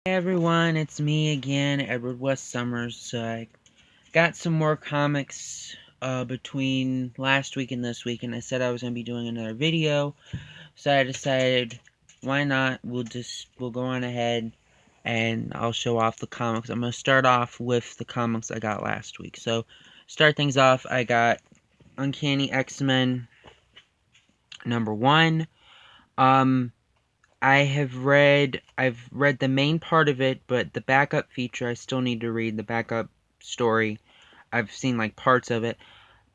Hey everyone, it's me again, Edward West Summers. So I got some more comics between last week and this week, and I said I was going to be doing another video. So I decided, why not? We'll go on ahead and I'll show off the comics. I'm going to start off with the comics I got last week. So start things off, I got Uncanny X-Men #1. I've read the main part of it, but the backup feature I still need to read, the backup story. I've seen like parts of it.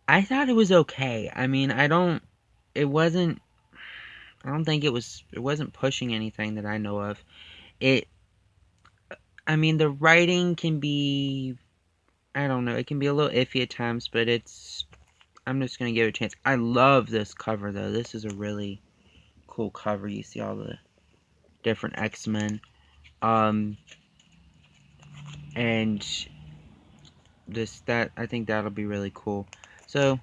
I thought it was okay. I mean, it wasn't I don't think it wasn't pushing anything that I know of. It I mean, the writing can be, I don't know, it can be a little iffy at times, but I'm just going to give it a chance. I love this cover though. This is a really cool cover. You see all the different X-Men. And I think that'll be really cool. So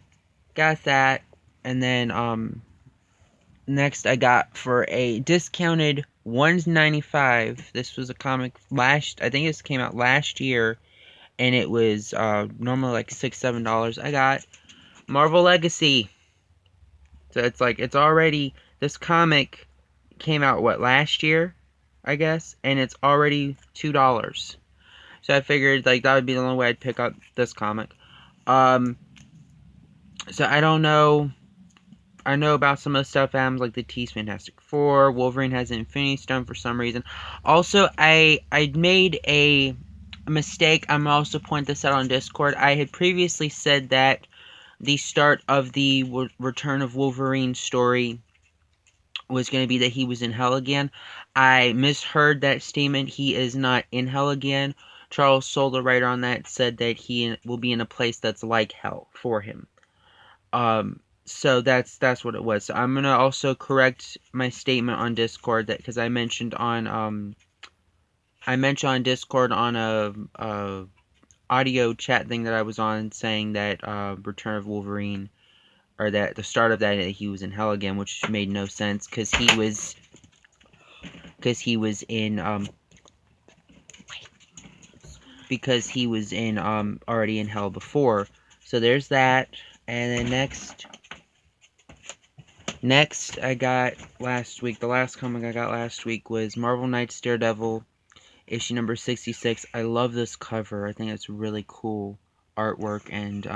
got that, and then next I got for a discounted $1.95. This was a comic I think this came out last year, and it was normally like $6-7. I got Marvel Legacy. So it's already, this comic came out last year, I guess, and it's already $2. So I figured like that would be the only way I'd pick up this comic. So I don't know. I know about some of the stuff happens, like the T's Fantastic Four. Wolverine has an Infinity Stone for some reason. Also, I made a mistake. I'm also point this out on Discord. I had previously said that the start of the Return of Wolverine story was going to be that he was in hell again. I misheard that statement. He is not in hell again. Charles Soule, the writer on that, said that he will be in a place that's like hell for him. So that's what it was. So I'm gonna also correct my statement on Discord, that because I mentioned on Discord on a audio chat thing that I was on, saying that Return of Wolverine, or that the start of that he was in hell again, which made no sense because he was in already in hell before. So there's that. And then next I got last week, the last comic I got last week was Marvel Knights Daredevil issue number 66. I love this cover. I think it's really cool artwork, and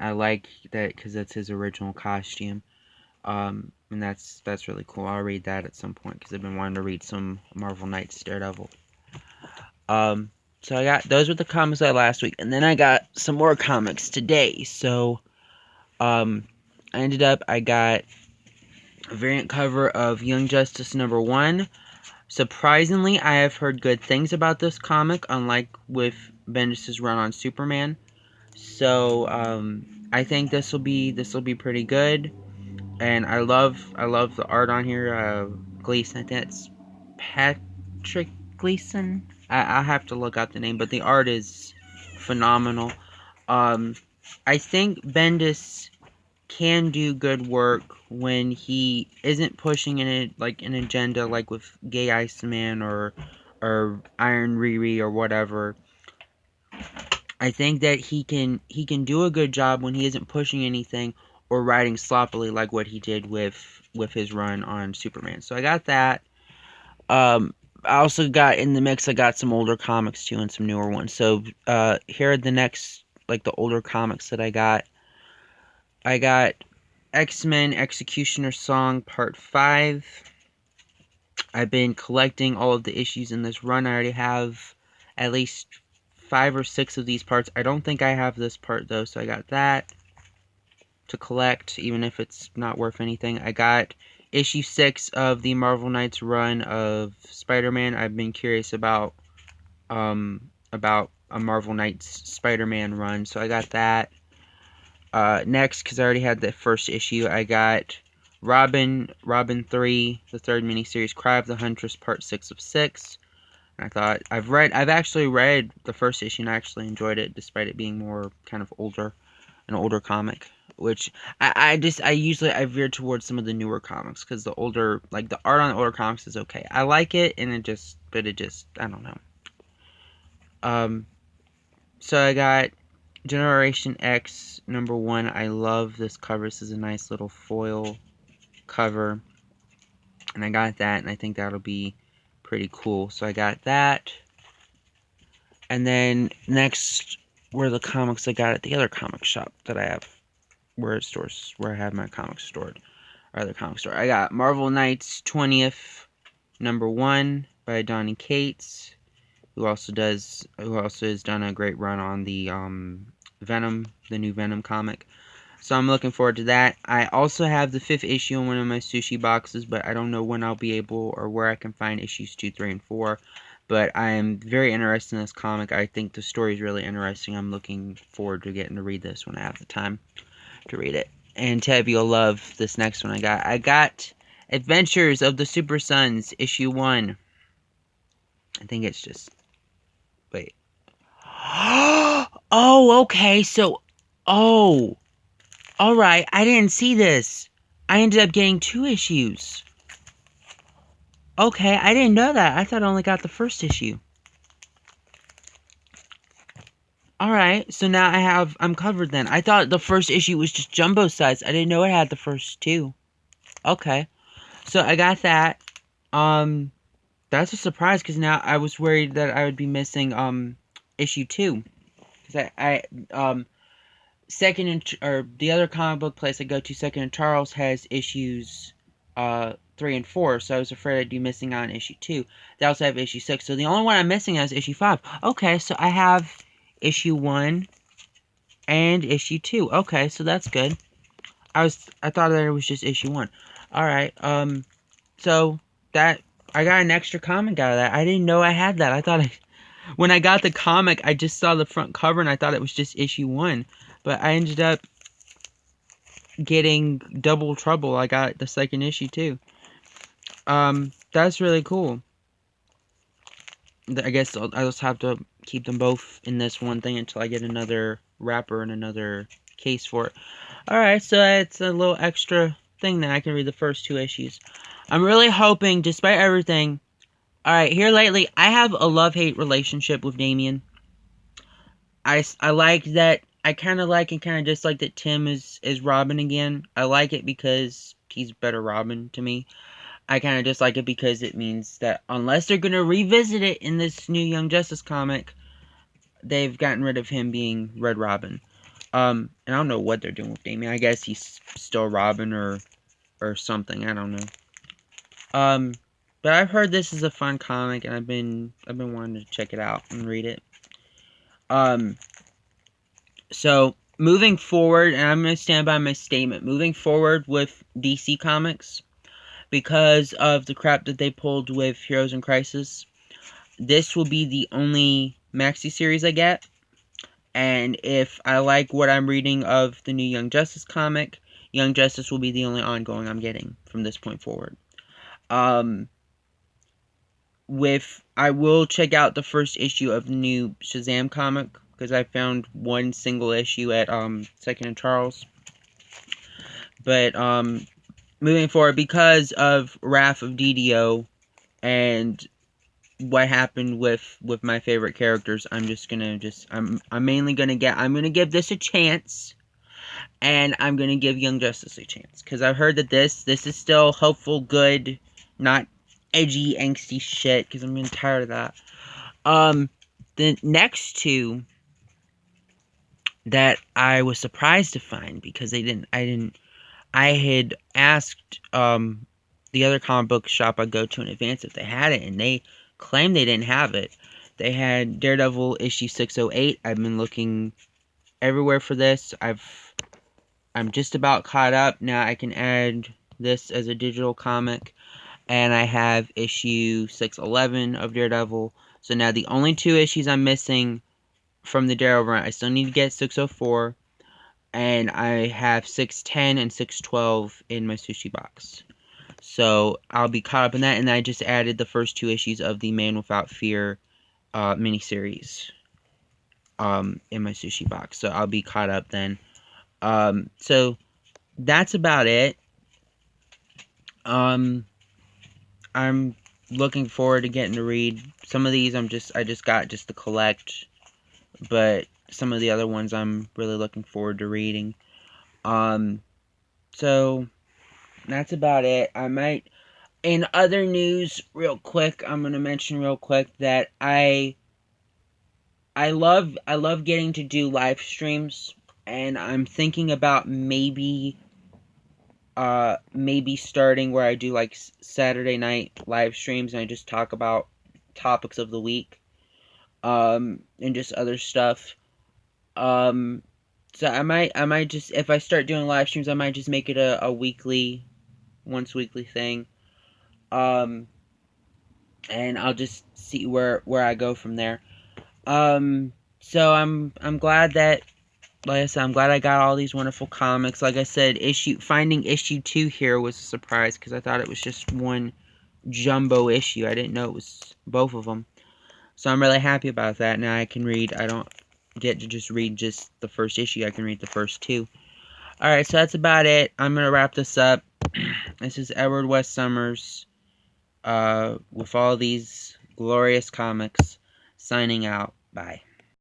I like that because that's his original costume. And that's really cool. I'll read that at some point because I've been wanting to read some Marvel Knights Daredevil. So I got, those were the comics I got last week, and then I got some more comics today. So I got a variant cover of Young Justice #1. Surprisingly, I have heard good things about this comic, unlike with Bendis' run on Superman. So I think this will be pretty good, and I love the art on here. Gleason, I think it's Patrick Gleason. I have to look out the name, but the art is phenomenal. I think Bendis can do good work when he isn't pushing an agenda, like with Gay Iceman or Iron Riri or whatever. I think that he can do a good job when he isn't pushing anything or writing sloppily like what he did with his run on Superman. So I got that. I also got in the mix, I got some older comics too and some newer ones. So here are the next, like, the older comics that I got. I got X-Men Executioner Song Part 5. I've been collecting all of the issues in this run. I already have at least 5 or 6 of these parts. I don't think I have this part though, so I got that to collect, even if it's not worth anything. I got issue 6 of the Marvel Knights run of Spider-Man. I've been curious about a Marvel Knights Spider-Man run, so I got that. Next, because I already had the first issue, I got Robin 3, the third miniseries, Cry of the Huntress, Part 6 of 6. And I thought, I've actually read the first issue and I actually enjoyed it, despite it being more kind of older, an older comic. which I usually I veer towards some of the newer comics because the older, like the art on the older comics is okay. I like it, and it just I don't know. So I got Generation X #1. I love this cover. This is a nice little foil cover, and I got that, and I think that'll be pretty cool. So I got that, and then next were the comics I got at the other comic shop that I have, where I have my comics stored, or the comic store. I got Marvel Knights 20th #1 by Donny Cates, who also has done a great run on the Venom, the new Venom comic. So I'm looking forward to that. I also have the 5th issue in one of my sushi boxes, but I don't know when I'll be able or where I can find issues 2, 3, and 4. But I am very interested in this comic. I think the story is really interesting. I'm looking forward to getting to read this when I have the time to read it. And Tab, you'll love this next one I got. I got Adventures of the Super Sons, issue 1. I think it's just... Wait. Oh, okay, so... Oh... Alright, I didn't see this. I ended up getting 2 issues. Okay, I didn't know that. I thought I only got the first issue. Alright, so now I'm covered then. I thought the first issue was just jumbo size. I didn't know it had the first 2. Okay. So I got that. That's a surprise, because now I was worried that I would be missing, issue 2. Because the other comic book place I go to, Second and Charles, has issues 3 and 4, so I was afraid I'd be missing out on issue 2. They also have issue 6, so the only one I'm missing is issue 5. Okay, so I have issue 1 and issue 2. Okay, so that's good. I thought that it was just issue 1. Alright, so that I got an extra comic out of that. I didn't know I had that. I thought when I got the comic, I just saw the front cover and I thought it was just issue 1. But I ended up getting double trouble. I got the second issue too. That's really cool. I guess I'll just have to keep them both in this one thing until I get another wrapper and another case for it. Alright, so it's a little extra thing that I can read the first 2 issues. I'm really hoping, despite everything... Alright, here lately, I have a love-hate relationship with Damian. I like that... I kind of like and kind of dislike that Tim is Robin again. I like it because he's better Robin to me. I kind of dislike it because it means that unless they're going to revisit it in this new Young Justice comic, they've gotten rid of him being Red Robin. And I don't know what they're doing with Damian. I guess he's still Robin or something. I don't know. But I've heard this is a fun comic, and I've been wanting to check it out and read it. So, moving forward, and I'm going to stand by my statement, moving forward with DC Comics, because of the crap that they pulled with Heroes in Crisis, this will be the only maxi series I get. And if I like what I'm reading of the new Young Justice comic, Young Justice will be the only ongoing I'm getting from this point forward. I will check out the first issue of the new Shazam comic, because I found one single issue at Second and Charles. But moving forward, because of Wrath of DDO and what happened with my favorite characters, I'm mainly gonna give this a chance, and I'm gonna give Young Justice a chance, because I've heard that this is still hopeful, good, not edgy, angsty shit, because I'm getting tired of that. The next 2 that I was surprised to find, because I had asked the other comic book shop I go to in advance if they had it, and they claimed they didn't have it. They had Daredevil issue 608. I've been looking everywhere for this. I'm just about caught up. Now I can add this as a digital comic, and I have issue 611 of Daredevil. So now the only 2 issues I'm missing from the Daredevil run, I still need to get 604, and I have 610 and 612 in my sushi box. So I'll be caught up in that, and I just added the first 2 issues of the Man Without Fear miniseries in my sushi box. So I'll be caught up then. So that's about it. I'm looking forward to getting to read some of these. I just got just to collect, but some of the other ones I'm really looking forward to reading. So that's about it. I might, in other news, real quick, I'm gonna mention real quick that I love getting to do live streams, and I'm thinking about maybe starting where I do like Saturday night live streams and I just talk about topics of the week, and just other stuff. Um, so I might just, if I start doing live streams, I might just make it a once weekly thing. Um, and I'll just see where I go from there. So I'm glad that, like I said, I'm glad I got all these wonderful comics. Like I said, finding issue 2 here was a surprise because I thought it was just one jumbo issue. I didn't know it was both of them. So I'm really happy about that. Now I can read. I don't get to just read just the first issue. I can read the first 2. Alright, so that's about it. I'm going to wrap this up. This is Edward West Summers, with all these glorious comics, signing out. Bye.